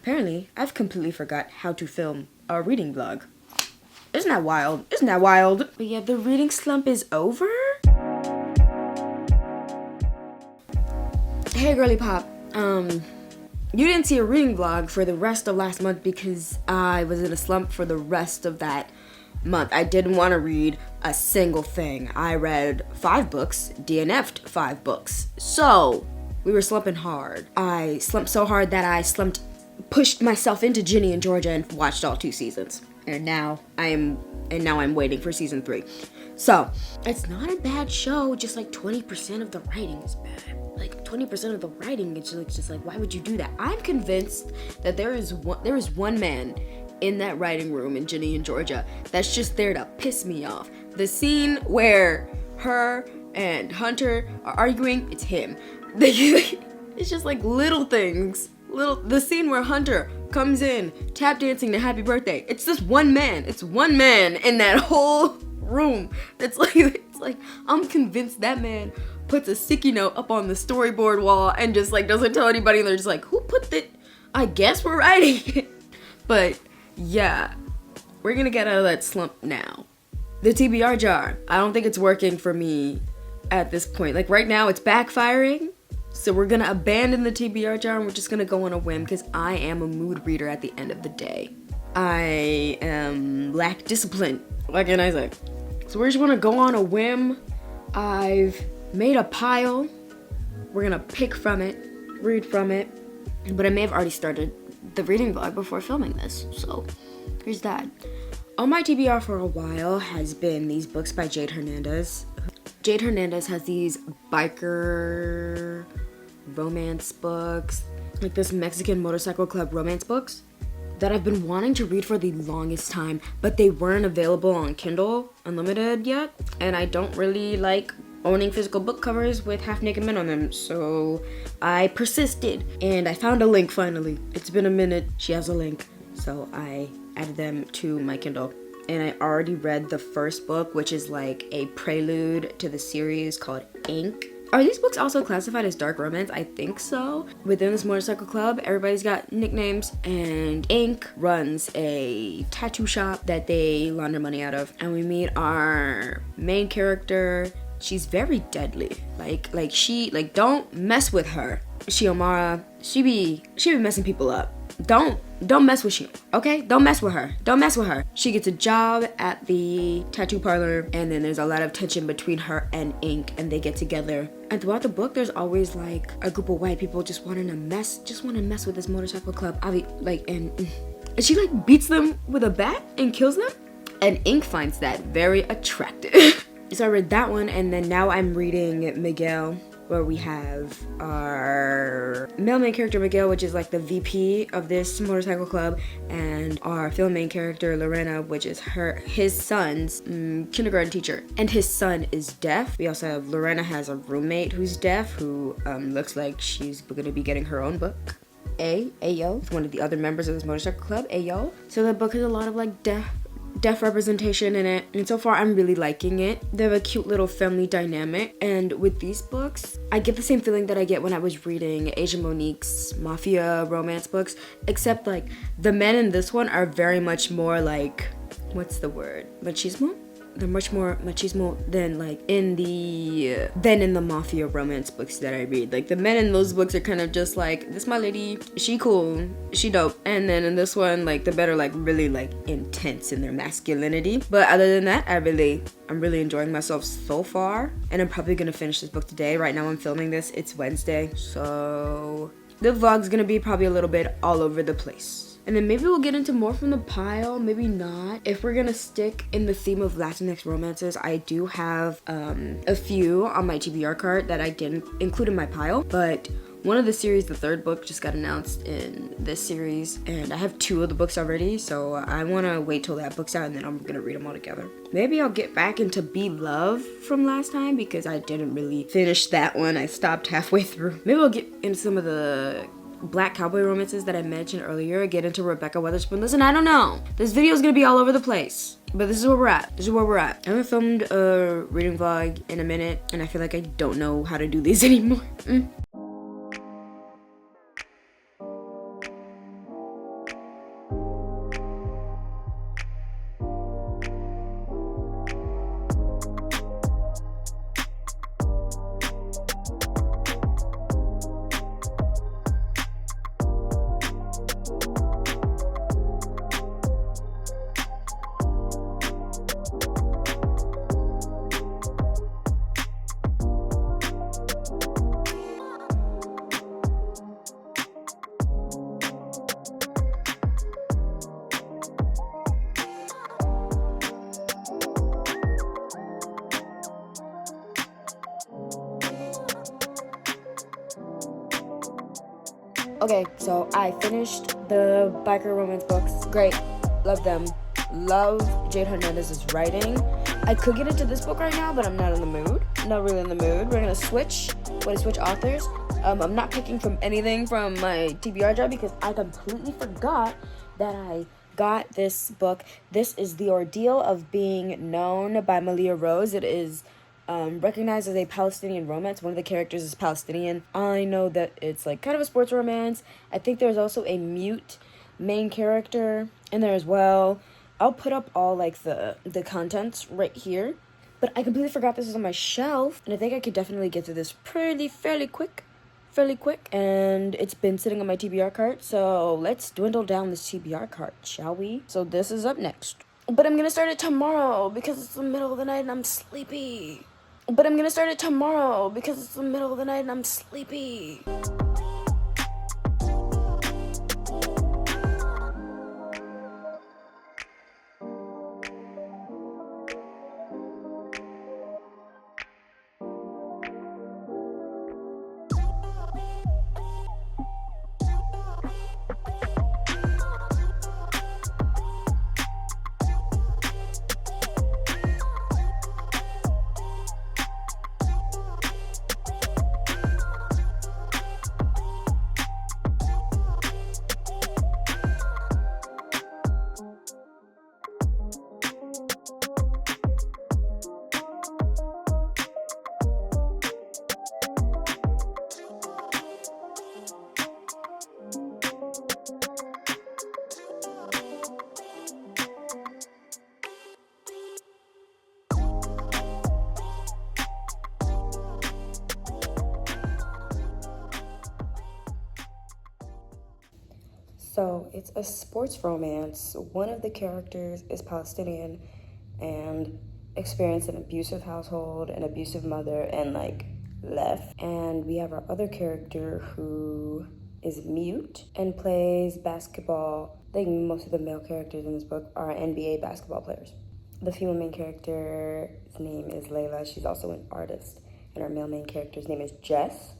Apparently, I've completely forgot how to film a reading vlog. Isn't that wild? Isn't that wild? But yeah, the reading slump is over. Hey girly pop, you didn't see a reading vlog for the rest of last month because I was in a slump for the rest of that month. I didn't want to read a single thing. I read 5 books, DNF'd 5 books. So, we were slumping hard. I slumped so hard that I pushed myself into Ginny and Georgia and watched all 2 seasons. And now I'm waiting for season 3. So, it's not a bad show, just like 20% of the writing is bad. Like 20% of the writing, it's just like, why would you do that? I'm convinced that there is one man in that writing room in Ginny and Georgia that's just there to piss me off. The scene where her and Hunter are arguing, it's him. It's just like little things. The scene where Hunter comes in tap dancing to Happy Birthday. It's just one man. It's one man in that whole room. It's like I'm convinced that man puts a sticky note up on the storyboard wall and just like doesn't tell anybody, and they're just like, who put that? I guess we're writing it. But yeah, we're gonna get out of that slump now. The TBR jar, I don't think it's working for me at this point. Like right now it's backfiring. So we're gonna abandon the TBR jar and we're just gonna go on a whim because I am a mood reader at the end of the day. I lack discipline. What can I say? So we're just gonna go on a whim. I've made a pile. We're gonna pick from it, read from it. But I may have already started the reading vlog before filming this. So here's that. On my TBR for a while has been these books by Jade Hernandez. Jade Hernandez has these biker romance books, like this Mexican motorcycle club romance books that I've been wanting to read for the longest time, but they weren't available on Kindle Unlimited yet, and I don't really like owning physical book covers with half-naked men on them, so I persisted, and I found a link finally. It's been a minute. She has a link, so I added them to my Kindle. And I already read the first book, which is like a prelude to the series called Ink. Are these books also classified as dark romance? I think so. Within this motorcycle club, everybody's got nicknames, and Ink runs a tattoo shop that they launder money out of. And we meet our main character. She's very deadly. Like don't mess with her. Shiomara, she be messing people up. Don't mess with Shio, okay? Don't mess with her. Don't mess with her. She gets a job at the tattoo parlor, and then there's a lot of tension between her and Ink, and they get together. And throughout the book, there's always like a group of white people just wanting to mess with this motorcycle club. And she like beats them with a bat and kills them, and Ink finds that very attractive. So I read that one, and then now I'm reading Miguel, where we have our male main character Miguel, which is like the VP of this motorcycle club, and our female main character Lorena, which is his son's kindergarten teacher, and his son is deaf. We also have Lorena has a roommate who's deaf, who looks like she's gonna be getting her own book. Ayo, it's one of the other members of this motorcycle club. Ayo. So the book has a lot of like deaf representation in it, and so far I'm really liking it. They have a cute little family dynamic, and with these books I get the same feeling that I get when I was reading Asian Monique's mafia romance books, except like the men in this one are very much more like, what's the word, machismo? They're much more machismo than in the mafia romance books that I read. Like the men in those books are kind of just like, this my lady, she cool, she dope. And then in this one, like the men are like really like intense in their masculinity. But other than that, I'm really enjoying myself so far. And I'm probably gonna finish this book today. Right now I'm filming this, it's Wednesday. So the vlog's gonna be probably a little bit all over the place. And then maybe we'll get into more from the pile, maybe not. If we're gonna stick in the theme of Latinx romances, I do have a few on my TBR card that I didn't include in my pile. But one of the series, the 3rd book, just got announced in this series. And I have 2 of the books already, so I wanna wait till that book's out and then I'm gonna read them all together. Maybe I'll get back into Be Love from last time because I didn't really finish that one. I stopped halfway through. Maybe we'll get into some of the black cowboy romances that I mentioned earlier, get into Rebecca Weatherspoon. Listen, I don't know. This video is gonna be all over the place, but this is where we're at. I haven't filmed a reading vlog in a minute, and I feel like I don't know how to do these anymore. Okay, so I finished the biker romance books. Great. Love them. Love Jade Hernandez's writing. I could get into this book right now, but I'm not in the mood. Not really in the mood. We're gonna switch. We're gonna switch authors. I'm not picking from anything from my TBR drive because I completely forgot that I got this book. This is The Ordeal of Being Known by Malia Rose. It is recognized as a Palestinian romance. One of the characters is Palestinian. I know that it's like kind of a sports romance. I think there's also a mute main character in there as well. I'll put up all like the contents right here. But I completely forgot this is on my shelf, and I think I could definitely get through this fairly quick. And it's been sitting on my TBR cart, so let's dwindle down this TBR cart, shall we? So this is up next. But I'm gonna start it tomorrow because it's the middle of the night and I'm sleepy. So it's a sports romance. One of the characters is Palestinian and experienced an abusive household, an abusive mother, and like left. And we have our other character who is mute and plays basketball. I think most of the male characters in this book are NBA basketball players. The female main character's name is Layla. She's also an artist. And our male main character's name is Jess.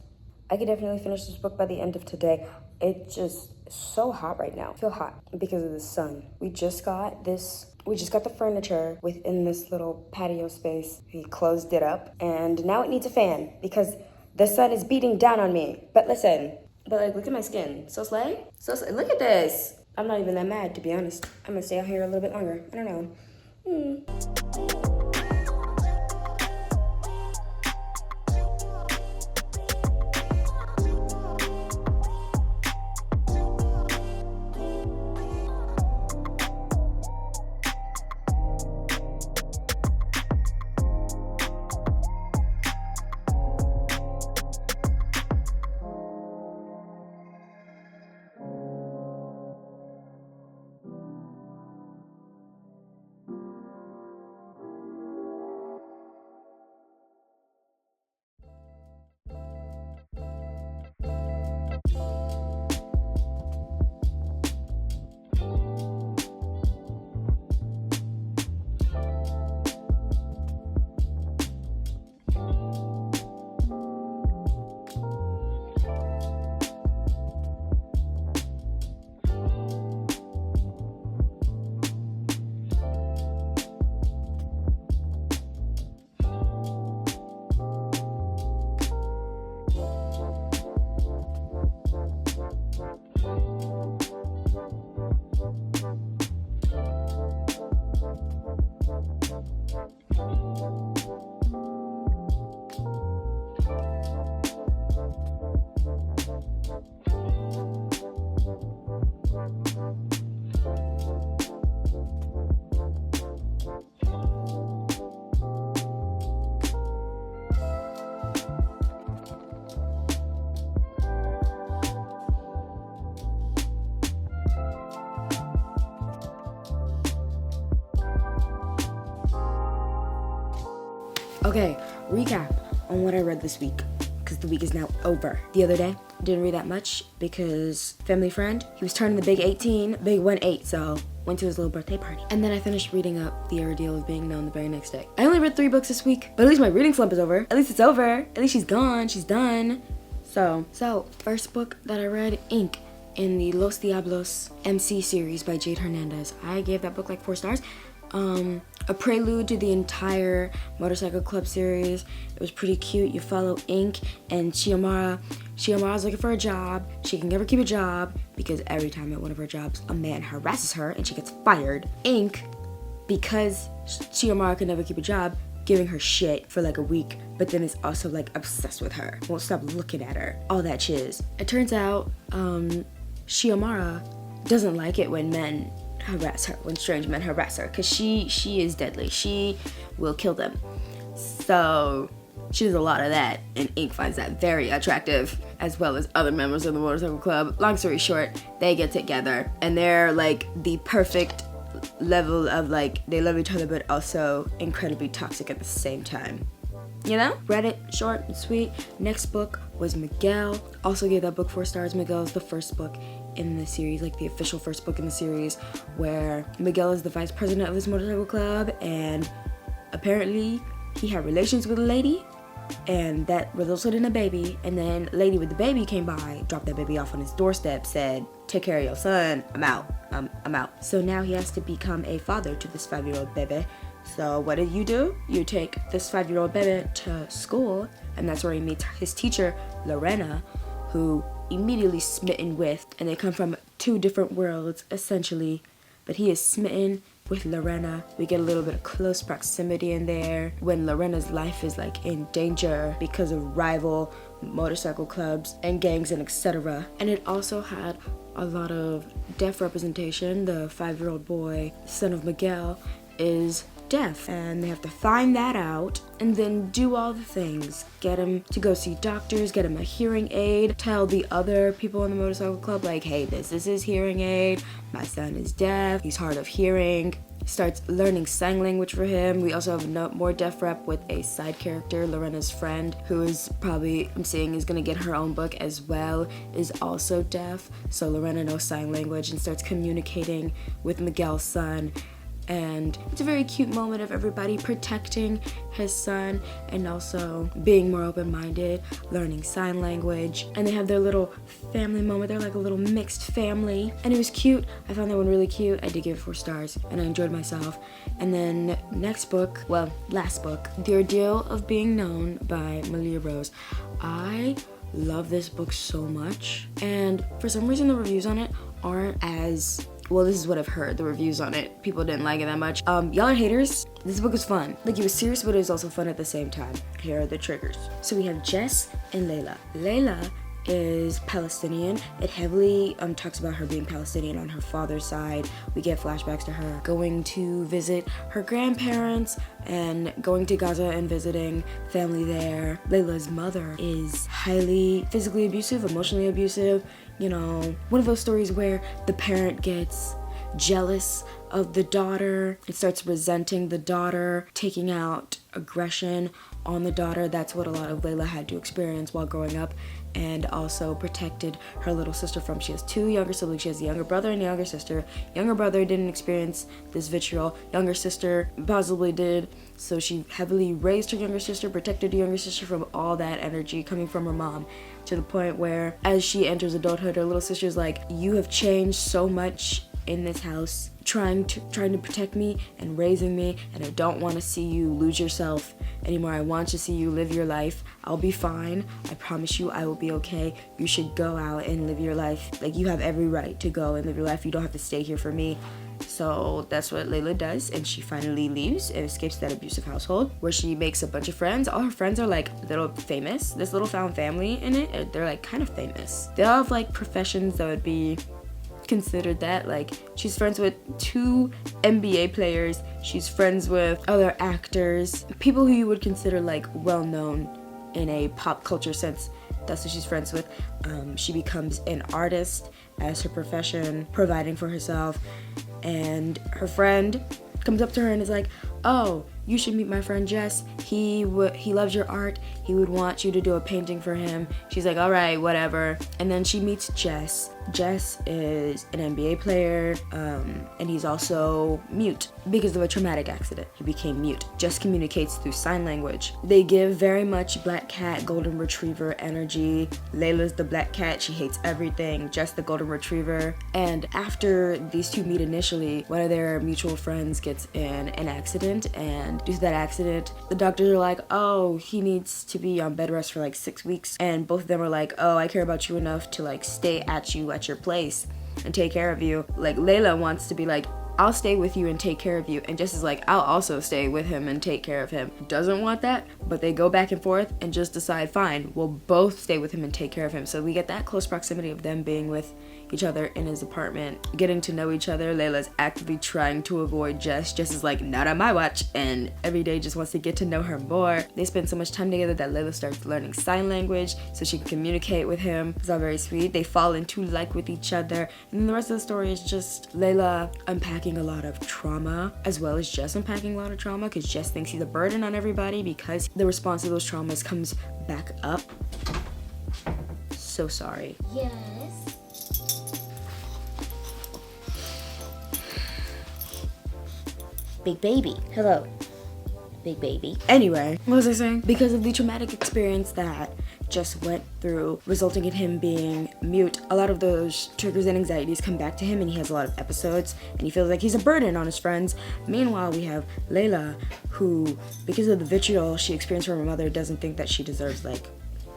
I could definitely finish this book by the end of today. It's just so hot right now. I feel hot because of the sun. We just got the furniture within this little patio space. We closed it up and now it needs a fan because the sun is beating down on me. But listen, look at my skin. So slay. Look at this. I'm not even that mad, to be honest. I'm gonna stay out here a little bit longer. I don't know. Okay, recap on what I read this week, because the week is now over. The other day, didn't read that much because family friend, he was turning the big 18, big 1-8, so went to his little birthday party. And then I finished reading up The Ordeal of Being Known the very next day. I only read 3 books this week, but at least my reading slump is over. At least it's over. At least she's gone, she's done. So first book that I read, Ink, in the Los Diablos MC series by Jade Hernandez. I gave that book like 4 stars. A prelude to the entire Motorcycle Club series. It was pretty cute. You follow Ink and Chiamara. Chiamara's looking for a job. She can never keep a job because every time at one of her jobs, a man harasses her and she gets fired. Ink, because Chiamara can never keep a job, giving her shit for like a week, but then is also like obsessed with her. Won't stop looking at her. All that shiz. It turns out, Chiamara doesn't like it when men harass her, when strange men harass her, because she is deadly. She will kill them. So she does a lot of that, and Ink finds that very attractive, as well as other members of the Motorcycle Club. Long story short, they get together, and they're like the perfect level of like, they love each other, but also incredibly toxic at the same time. You know? Read it, short and sweet. Next book was Miguel. Also gave that book 4 stars. Miguel is the first book in the series, like the official first book in the series, where Miguel is the vice president of this motorcycle club, and apparently he had relations with a lady, and that resulted in a baby, and then a lady with the baby came by, dropped that baby off on his doorstep, said, take care of your son, I'm out. I'm out. So now he has to become a father to this 5-year-old baby. So what do? You take this 5-year-old baby to school, and that's where he meets his teacher, Lorena, who immediately smitten with, and they come from 2 different worlds, essentially, but he is smitten with Lorena. We get a little bit of close proximity in there when Lorena's life is like in danger because of rival motorcycle clubs and gangs and etc. And it also had a lot of deaf representation. The 5-year-old boy, son of Miguel, is deaf, and they have to find that out and then do all the things. Get him to go see doctors, get him a hearing aid, tell the other people in the motorcycle club like, hey, this is his hearing aid, my son is deaf, he's hard of hearing. Starts learning sign language for him. We also have more deaf rep with a side character, Lorena's friend, who is probably, I'm saying, is gonna get her own book as well, is also deaf. So Lorena knows sign language and starts communicating with Miguel's son. And it's a very cute moment of everybody protecting his son and also being more open-minded, learning sign language. And they have their little family moment. They're like a little mixed family. And it was cute. I found that one really cute. I did give it 4 stars and I enjoyed myself. And then last book, The Ordeal of Being Known by Malia Rose. I love this book so much. And for some reason the reviews on it aren't as... Well, this is what I've heard, the reviews on it. People didn't like it that much. Y'all are haters. This book was fun. Like, it was serious, but it was also fun at the same time. Here are the triggers. So we have Jess and Layla. Layla is Palestinian. It heavily talks about her being Palestinian on her father's side. We get flashbacks to her going to visit her grandparents and going to Gaza and visiting family there. Layla's mother is highly physically abusive, emotionally abusive. You know, one of those stories where the parent gets jealous of the daughter and starts resenting the daughter, taking out aggression on the daughter. That's what a lot of Layla had to experience while growing up, and also protected her little sister from. She has 2 younger siblings. She has a younger brother and a younger sister. Younger brother didn't experience this vitriol. Younger sister possibly did. So she heavily raised her younger sister, protected her younger sister from all that energy coming from her mom, to the point where as she enters adulthood, her little sister's like, you have changed so much in this house, trying to protect me and raising me, and I don't want to see you lose yourself anymore. I want to see you live your life. I'll be fine. I promise you I will be okay. You should go out and live your life. Like, you have every right to go and live your life. You don't have to stay here for me. So that's what Layla does, and she finally leaves and escapes that abusive household, where she makes a bunch of friends. All her friends are like little famous. This little found family in it, they're like kind of famous. They all have like professions that would be considered that. Like, she's friends with 2 NBA players. She's friends with other actors, people who you would consider like well-known in a pop culture sense. That's who she's friends with. She becomes an artist as her profession, providing for herself. And her friend comes up to her and is like, oh, you should meet my friend Jess. He loves your art. He would want you to do a painting for him. She's like, all right, whatever. And then she meets Jess, Jess is an NBA player, and he's also mute because of a traumatic accident. He became mute. Jess communicates through sign language. They give very much black cat, golden retriever energy. Layla's the black cat. She hates everything. Jess the golden retriever. And after these two meet initially, one of their mutual friends gets in an accident, and due to that accident, the doctors are like, oh, he needs to be on bed rest for like 6 weeks. And both of them are like, oh, I care about you enough to like stay at your place and take care of you. Like Layla wants to be like, I'll stay with you and take care of you, and Jess is like, I'll also stay with him and take care of him. Doesn't want that, but they go back and forth and just decide, fine, we'll both stay with him and take care of him. So we get that close proximity of them being with each other in his apartment, getting to know each other. Layla's actively trying to avoid Jess. Jess is like, not on my watch, and every day just wants to get to know her more. They spend so much time together that Layla starts learning sign language so she can communicate with him. It's all very sweet. They fall into like with each other, and then the rest of the story is just Layla unpacking a lot of trauma, as well as Jess unpacking a lot of trauma, because Jess thinks he's a burden on everybody because the response to those traumas comes back up. So sorry. Yes. Big baby. Hello. Big baby. Anyway, what was I saying? Because of the traumatic experience that Jess went through, resulting in him being mute, a lot of those triggers and anxieties come back to him, and he has a lot of episodes, and he feels like he's a burden on his friends. Meanwhile, we have Layla, who, because of the vitriol she experienced from her mother, doesn't think that she deserves, like,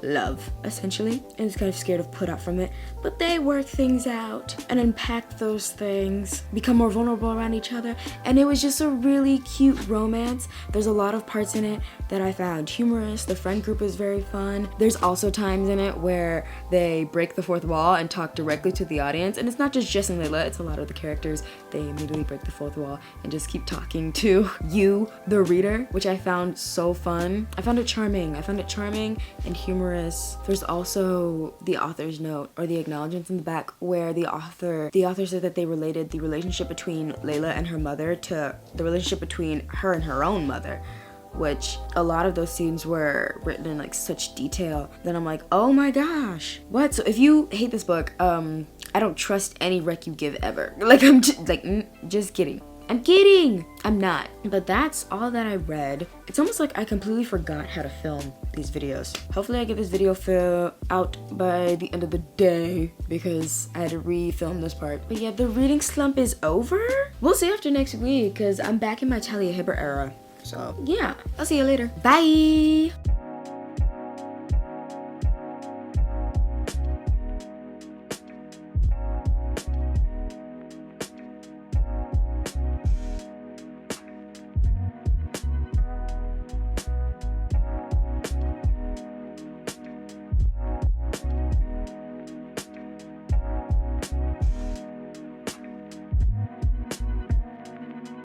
love, essentially, and is kind of scared of put out from it. But they work things out and unpack those things, become more vulnerable around each other, and it was just a really cute romance. There's a lot of parts in it that I found humorous. The friend group is very fun. There's also times in it where they break the fourth wall and talk directly to the audience, and it's not just Jess and Layla, it's a lot of the characters. They immediately break the fourth wall and just keep talking to you, the reader, which I found so fun. I found it charming and humorous. There's also the author's note, or the acknowledgements in the back, where the author said that they related the relationship between Layla and her mother to the relationship between her and her own mother, which a lot of those scenes were written in like such detail. Then I'm like, oh my gosh, what? So if you hate this book, I don't trust any rec you give ever. Like, I'm just kidding. I'm kidding! I'm not. But that's all that I read. It's almost like I completely forgot how to film these videos. Hopefully I get this video out by the end of the day, because I had to re-film this part. But yeah, the reading slump is over. We'll see after next week, because I'm back in my Talia Hibbert era. So yeah, I'll see you later. Bye!